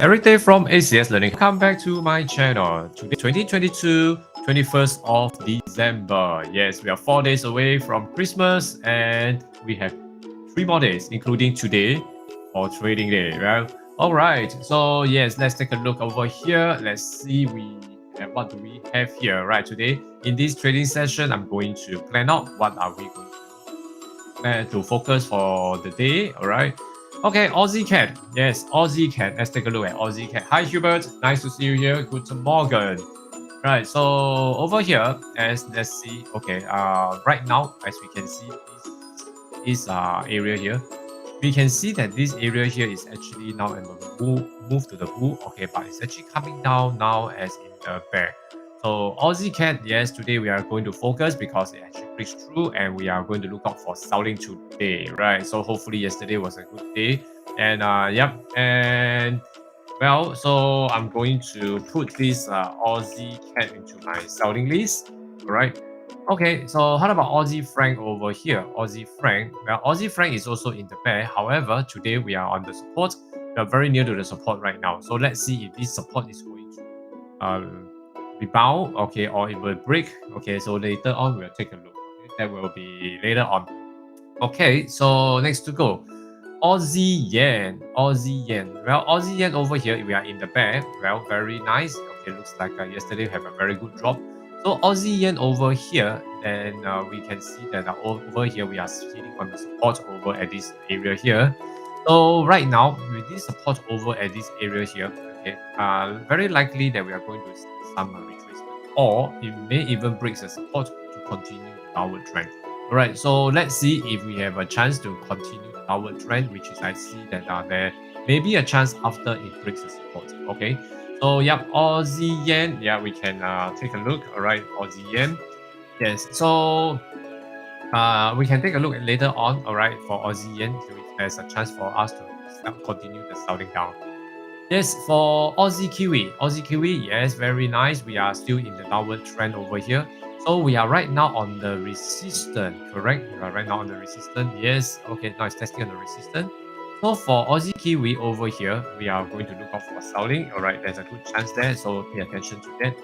Every day from ACS Learning. Come back to my channel. Today, 2022, 21st of December. Yes, we are 4 days away from Christmas and we have 3 more days, including today for trading day. Well, all right. So yes, let's take a look over here. Let's see what do we have here right today. In this trading session, I'm going to plan out what are we going to focus for the day. All right. Okay, Aussie Cat. Yes, Aussie Cat. Let's take a look at Aussie Cat. Hi, Hubert. Nice to see you here. Good morning. Right. So over here, let's see. Okay. Right now, as we can see, this area here, we can see that this area here is actually now in the move to the bull. Okay, but it's actually coming down now as in the bear. So Aussie Cat, yes, today we are going to focus because it actually breaks through and we are going to look out for selling today, right? So hopefully yesterday was a good day. And yep, and well, so I'm going to put this Aussie Cat into my selling list, all right? Okay, so how about Aussie Franc over here? Aussie Franc, well, Aussie Franc is also in the bear. However, today we are on the support. We are very near to the support right now. So let's see if this support is going to rebound, okay, or it will break. Okay, so later on we'll take a look. Okay, that will be later on. Okay, so next to go. Aussie Yen. Aussie Yen. Well, Aussie Yen over here, we are in the bear. Well, very nice. Okay, looks like yesterday have a very good drop. So Aussie Yen over here, then we can see that over here we are sitting on the support over at this area here. So right now, with this support over at this area here, okay, very likely that we are going to see some retracement, or it may even break the support to continue the downward trend. All right, so let's see if we have a chance to continue the downward trend, which is I see that there may be a chance after it breaks the support. Okay, so yep, Aussie Yen, yeah, we can take a look. All right, Aussie Yen, yes. So we can take a look at later on. All right, for Aussie Yen, so if there's a chance for us to continue the selling down. Yes, for Aussie Kiwi, yes, very nice. We are still in the downward trend over here. So we are right now on the resistance, correct? We are right now on the resistance. Yes, okay, now it's testing on the resistance. So for Aussie Kiwi over here, we are going to look out for selling. All right, there's a good chance there, so pay attention to that.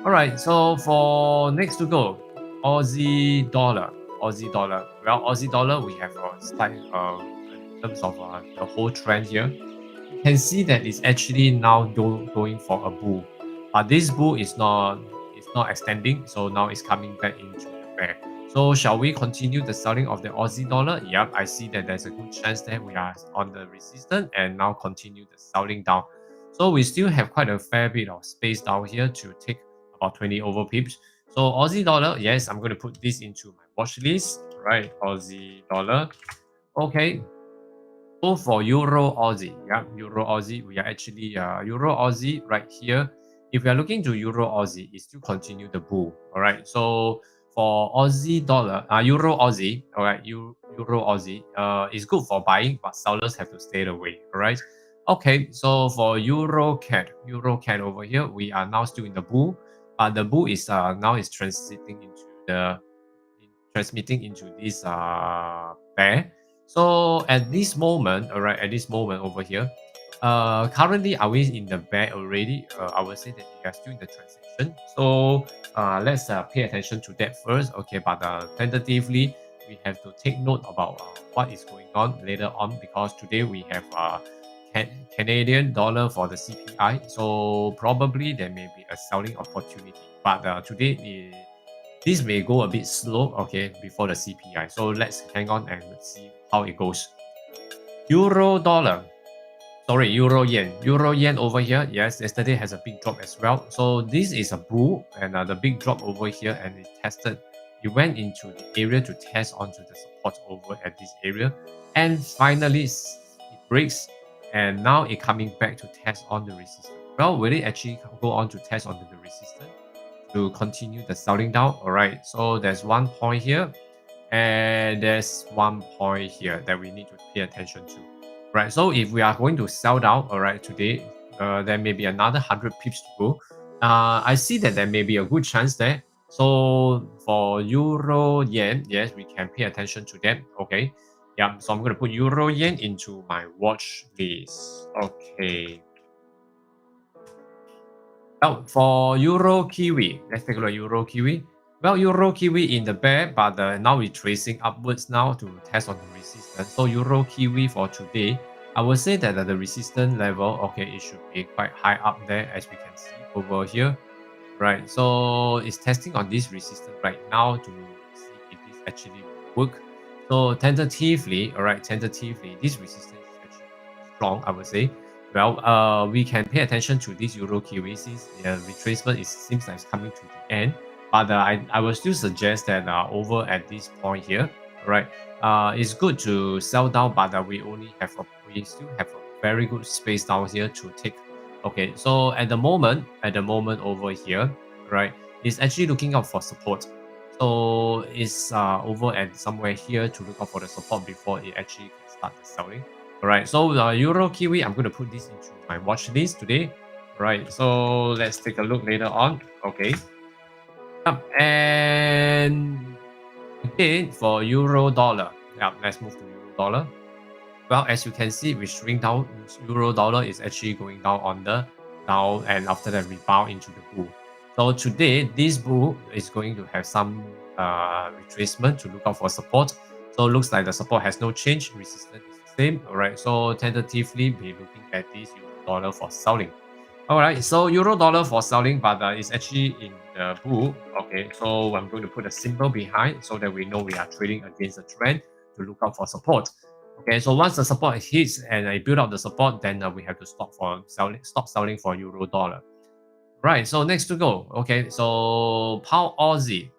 All right, so for next to go, Aussie dollar. Aussie dollar. Well, Aussie dollar, we have a slight in terms of the whole trend here. You can see that it's actually now going for a bull, but this bull is not extending, so now it's coming back into the bear. So shall we continue the selling of the Aussie dollar? Yep, I see that there's a good chance that we are on the resistance and now continue the selling down. So we still have quite a fair bit of space down here to take about 20 over pips. So Aussie dollar, yes, I'm going to put this into my watch list, right? Aussie dollar. Okay, so for Euro Aussie, yeah, Euro Aussie, we are actually Euro Aussie right here. If we are looking to Euro Aussie, it still continue the bull. All right. So for Aussie dollar, Euro Aussie, all right, Euro Aussie, is good for buying, but sellers have to stay away. All right. Okay. So for Euro CAD over here, we are now still in the bull, but the bull is now is transmitting into this bear. So at this moment, all right, at this moment over here, currently are we in the bear already? I would say that we are still in the transition. So let's pay attention to that first. Okay, but tentatively, we have to take note about what is going on later on because today we have Canadian dollar for the CPI. So probably there may be a selling opportunity, but today this may go a bit slow, okay, before the CPI. So let's hang on and see how it goes. Euro dollar. Sorry, Euro yen. Euro yen over here. Yes, yesterday has a big drop as well. So this is a bull and the big drop over here and it tested. It went into the area to test onto the support over at this area. And finally, it breaks. And now it coming back to test on the resistance. Well, will it actually go on to test onto the resistance to continue the selling down? All right, so there's one point here and there's one point here that we need to pay attention to. Right, so if we are going to sell down, all right, today, there may be another 100 pips to go. I see that there may be a good chance there. So for Euro Yen, yes, we can pay attention to that. Okay, yeah, so I'm going to put Euro Yen into my watch list. Okay. Well, for Euro Kiwi, let's take a look at Euro Kiwi. Well, Euro Kiwi in the bear, but now we're tracing upwards now to test on the resistance. So Euro Kiwi for today, I would say that the resistance level, okay, it should be quite high up there as we can see over here. Right, so it's testing on this resistance right now to see if this actually will work. So tentatively, all right, tentatively, this resistance is actually strong, I would say. Well, we can pay attention to this Euro Kiwi since the retracement seems like it's coming to the end. But I will still suggest that over at this point here, right, it's good to sell down, but we still have a very good space down here to take. Okay, so at the moment over here, right, it's actually looking out for support. So it's over at somewhere here to look out for the support before it actually can start the selling. All right, so Euro Kiwi, I'm going to put this into my watch list today. Right, so let's take a look later on. Okay. And again for Euro dollar. Yeah, let's move to Euro dollar. Well, as you can see, we shrink down. Euro dollar is actually going down on the down, and after that rebound into the bull. So today, this bull is going to have some retracement to look out for support. So it looks like the support has no change. Resistance is the same. All right. So tentatively, be looking at this Euro dollar for selling. All right. So Euro dollar for selling, but it's actually in the bull. Okay. So I'm going to put a symbol behind so that we know we are trading against the trend to look out for support. Okay, so once the support hits and I build up the support, then we have to stop selling for Euro dollar. Right, so next to go. Okay, so Pound Aussie,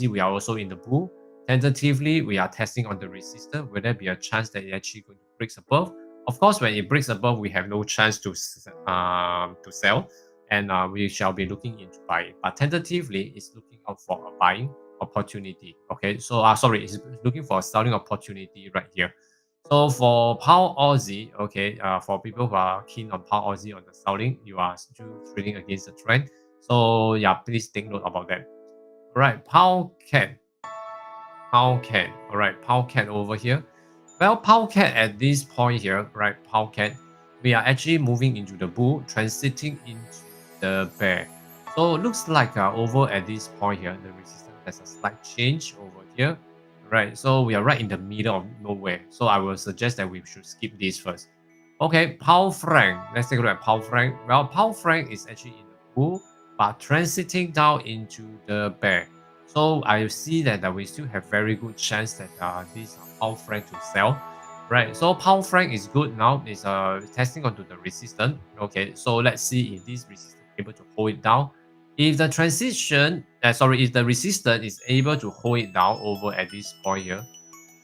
we are also in the bull. Tentatively, we are testing on the resistance. Will there be a chance that it actually going to break above? Of course, when it breaks above, we have no chance to sell, and we shall be looking into buying. But tentatively, it's looking out for a buying opportunity. Okay, so sorry, it's looking for a selling opportunity right here. So for Pound Aussie, okay, for people who are keen on Pound Aussie on the selling, you are still trading against the trend. So yeah, please take note about that. All right, Pound Cat. All right, Pound Cat over here. Well, Pound Cat at this point here, right, Pound Cat, we are actually moving into the bull, transiting into the bear. So it looks like over at this point here, the resistance has a slight change over here. Right, so we are right in the middle of nowhere. So I will suggest that we should skip this first. Okay, Pound Franc. Let's take a look at Pound Franc. Well, Pound Franc is actually in the bull, but transiting down into the bear. So I see that we still have very good chance that this Pound Franc to sell. Right, so Pound Franc is good now. It's testing onto the resistance. Okay, so let's see if this resistance is able to hold it down. If the if the resistance is able to hold it down over at this point here,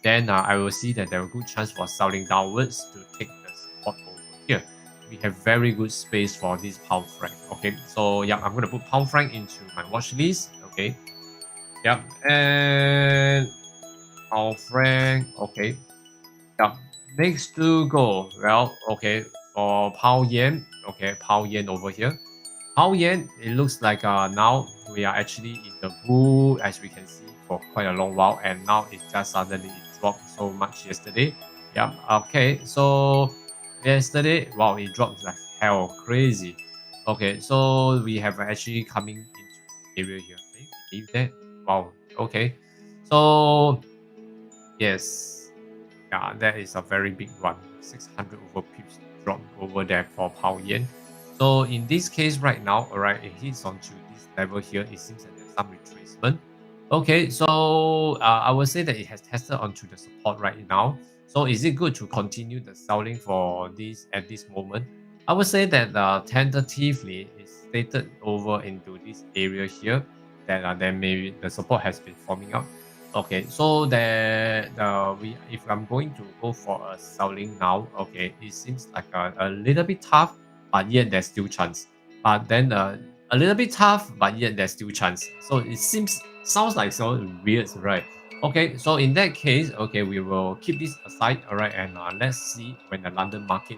then I will see that there are good chance for selling downwards to take the support over here. We have very good space for this Pound Franc. Okay, so yeah, I'm going to put Pound Franc into my watch list. Okay, yeah, and Pound Franc. Okay, yeah. Next to go. Well, okay, for Pound Yen. Okay, Pound Yen over here. Pound Yen, it looks like now we are actually in the bull, as we can see, for quite a long while, and now it just suddenly dropped so much yesterday. Yeah, okay, so yesterday, wow, it dropped like hell, crazy. Okay, so we have actually coming into this area here. Can you believe that? Wow, okay. So, yes, yeah, that is a very big one. 600 over pips drop over there for Pound Yen. So in this case right now, all right, it hits onto this level here. It seems that there's some retracement. Okay, so I would say that it has tested onto the support right now. So is it good to continue the selling for this at this moment? I would say that tentatively it's stated over into this area here that there may the support has been forming up. Okay, so that if I'm going to go for a selling now, okay, it seems like a little bit tough, but yet there's still chance. But then a little bit tough, but yet there's still chance. So it sounds like so weird, right? Okay, so in that case, okay, we will keep this aside, all right, and let's see when the London market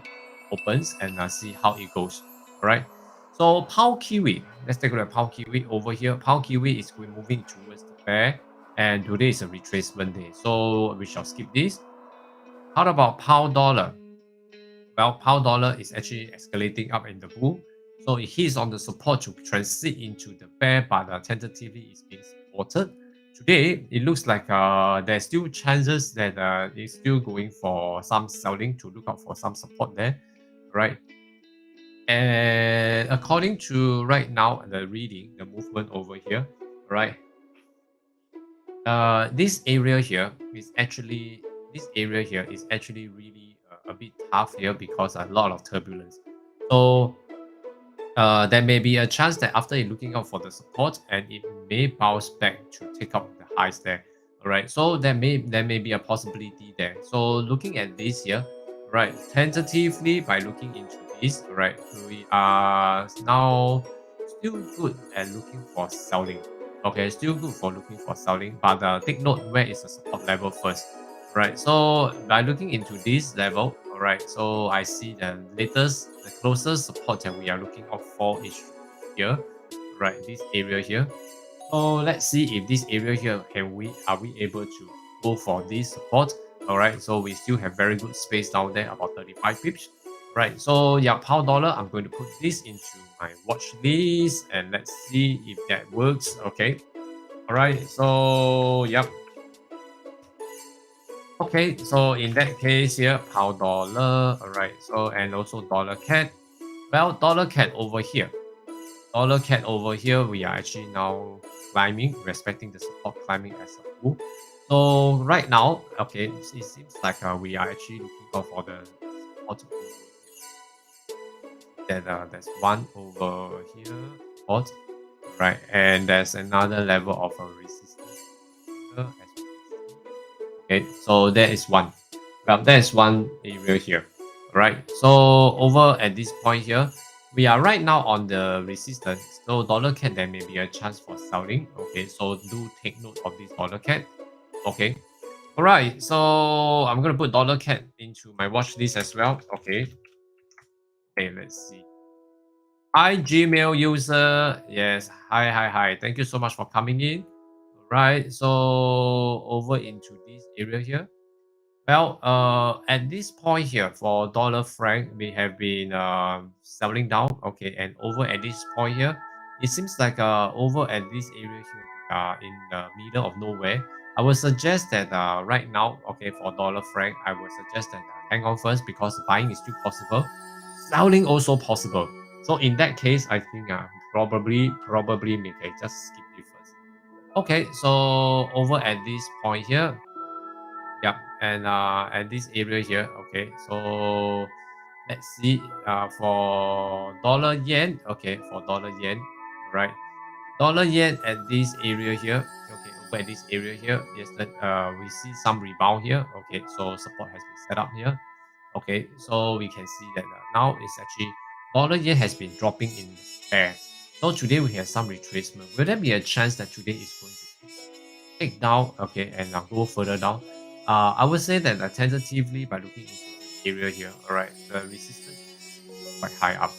opens and see how it goes, all right. So Pound Kiwi, let's take a look at Pound Kiwi over here. Pound Kiwi is moving towards the bear, and today is a retracement day, so we shall skip this. How about Pound Dollar? Well, Pound Dollar is actually escalating up in the bull. So it hits on the support to transit into the bear, but tentatively it's being supported. Today, it looks like there's still chances that it's still going for some selling to look out for some support there, right? And according to right now, the reading, the movement over here, right? This area here is actually really a bit tough here because a lot of turbulence. So there may be a chance that after you're looking out for the support, and it may bounce back to take out the highs there. All right, so there may be a possibility there. So looking at this here, right, tentatively by looking into this, right, we are now still good at looking for selling. Okay, still good for looking for selling, but take note where is the support level first. Right, so by looking into this level, all right, so I see the closest support that we are looking out for is here, right, this area here. So let's see if this area here are we able to go for this support. All right, so we still have very good space down there, about 35 pips. Right, so yeah, pound dollar, I'm going to put this into my watch list and let's see if that works. Okay, all right, so yep. Okay, so in that case here, pound dollar, all right, so and also dollar cat. Well, dollar cat over here. Dollar cat over here, we are actually now climbing, respecting the support climbing as a whole. So right now, okay, it seems like we are actually looking out for the support over here. That there's one over here, support, right, and there's another level of a resistance here as well. Okay, so there is one. Well, there is one area here. Right. So over at this point here, we are right now on the resistance. So dollar cat, there may be a chance for selling. Okay, so do take note of this dollar cat. Okay. All right. So I'm gonna put dollar cat into my watch list as well. Okay. Okay. Let's see. Hi, Gmail user. Yes. Hi. Thank you so much for coming in. All right. So over into this area here. Well, at this point here for dollar franc, we have been selling down. Okay, and over at this point here, it seems like over at this area here, we are in the middle of nowhere. I would suggest that right now, okay, for dollar franc, I would suggest that hang on first because buying is still possible, selling also possible. So in that case, I think probably we can just skip it first. Okay, so over at this point here, yeah, and at this area here, okay, so let's see for dollar yen, okay, for dollar yen, right, dollar yen at this area here, okay, over at this area here, yes, that we see some rebound here, okay, so support has been set up here, okay, so we can see that now it's actually dollar yen has been dropping in pair. So today we have some retracement. Will there be a chance that today is going to take down, okay, and go further down? I would say that tentatively by looking into this area here, all right, the resistance is quite high up.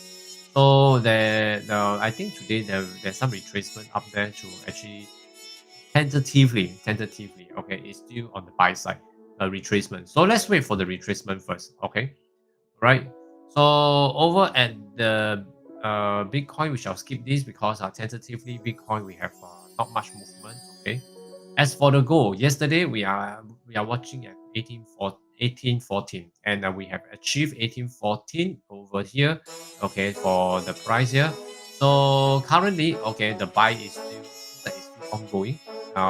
So I think today there's some retracement up there to actually tentatively, okay, it's still on the buy side, retracement. So let's wait for the retracement first, okay, right? So over at the Bitcoin, we shall skip this because tentatively Bitcoin we have not much movement, okay. As for the gold, yesterday we are watching at 1814 and we have achieved 1814 over here, okay, for the price here. So currently, okay, the buy is still ongoing,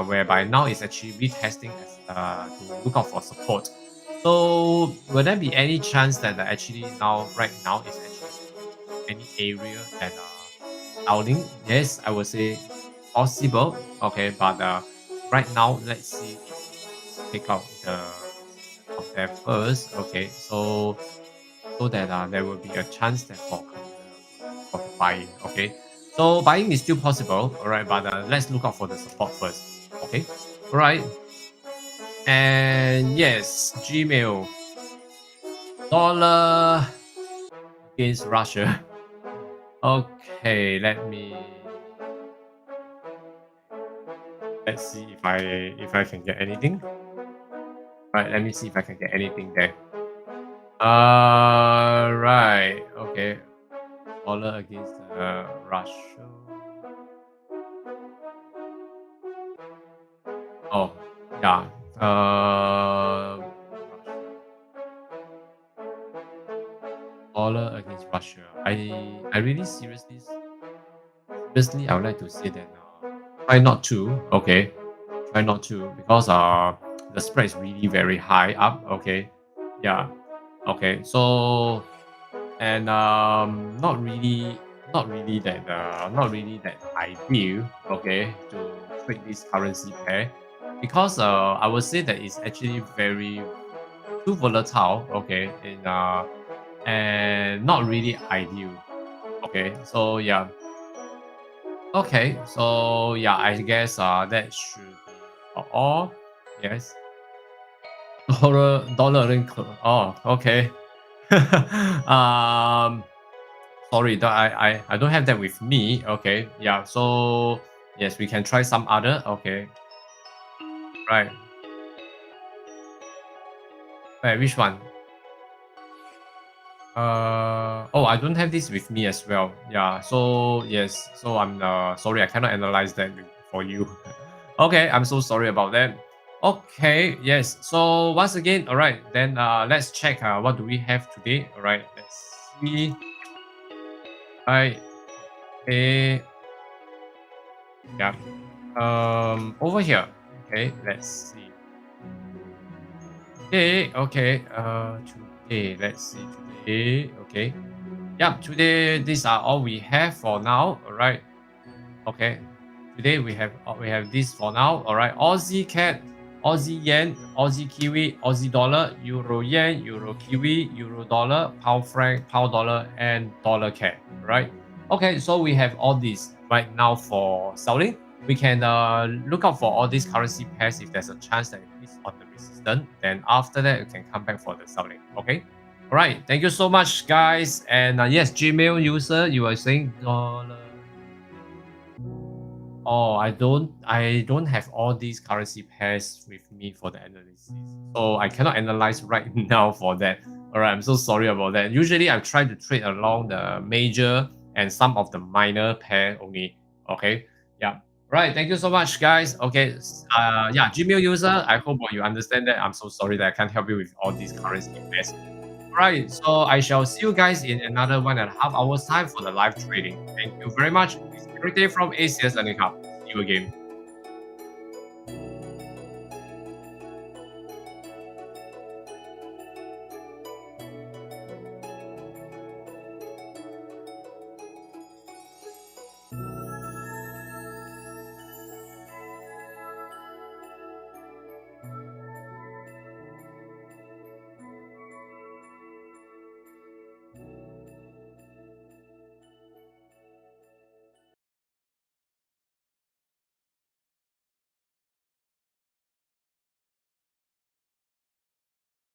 whereby now it's actually retesting as to look out for support. So will there be any chance that actually right now is actually any area that selling? Yes, I would say possible. Okay, but right now let's see if we take out the resistance of there first. Okay, so that there will be a chance that for the buying. Okay, so buying is still possible. All right, but let's look out for the support first. Okay, all right. And yes, Gmail dollar against Russia. Okay, let's see if I can get anything. Right, let me see if I can get anything there. Right, okay. dollar against Russia. Oh, yeah. Dollar against Russia. I really seriously I would like to say that try not to. Okay, try not to because the spread is really very high up. Okay, yeah. Okay, so and not really that ideal. Okay, to trade this currency pair because I would say that it's actually very too volatile. Okay, and not really ideal. Okay, so yeah. Okay, so yeah, I guess that should be all. Yes. Dollar link. Oh, okay. um sorry, that I don't have that with me. Okay, yeah. So yes, we can try some other. Okay, right. Right, which one? Oh, I don't have this with me as well. Yeah. So yes. So I'm sorry, I cannot analyze that for you. Okay, I'm so sorry about that. Okay. Yes. So once again, all right. Then let's check. What do we have today? All right. Let's see. Right. Okay. Yeah. Over here. Okay. Let's see. Okay. Okay. Today. Let's see. Today. Okay. Yeah, today these are all we have for now. All right. Okay. Today we have this for now. All right. Aussie cat, Aussie yen, Aussie kiwi, Aussie dollar, Euro yen, Euro kiwi, Euro dollar, pound franc, pound dollar, and dollar cat. Right. Okay. So we have all these right now for selling. We can look out for all these currency pairs if there's a chance that it hits on the resistance. Then after that, you can come back for the selling. Okay. All right. Thank you so much, guys. And yes, Gmail user, you were saying dollar. Oh, I don't have all these currency pairs with me for the analysis. So I cannot analyze right now for that. All right, I'm so sorry about that. Usually I try to trade along the major and some of the minor pair only. Okay. Yeah. Right. Thank you so much, guys. Okay. Yeah, Gmail user, I hope you understand that. I'm so sorry that I can't help you with all these currency pairs. Right, so I shall see you guys in another 1.5 hours time for the live trading. Thank you very much. This is Eric from ACS Learning Hub. See you again.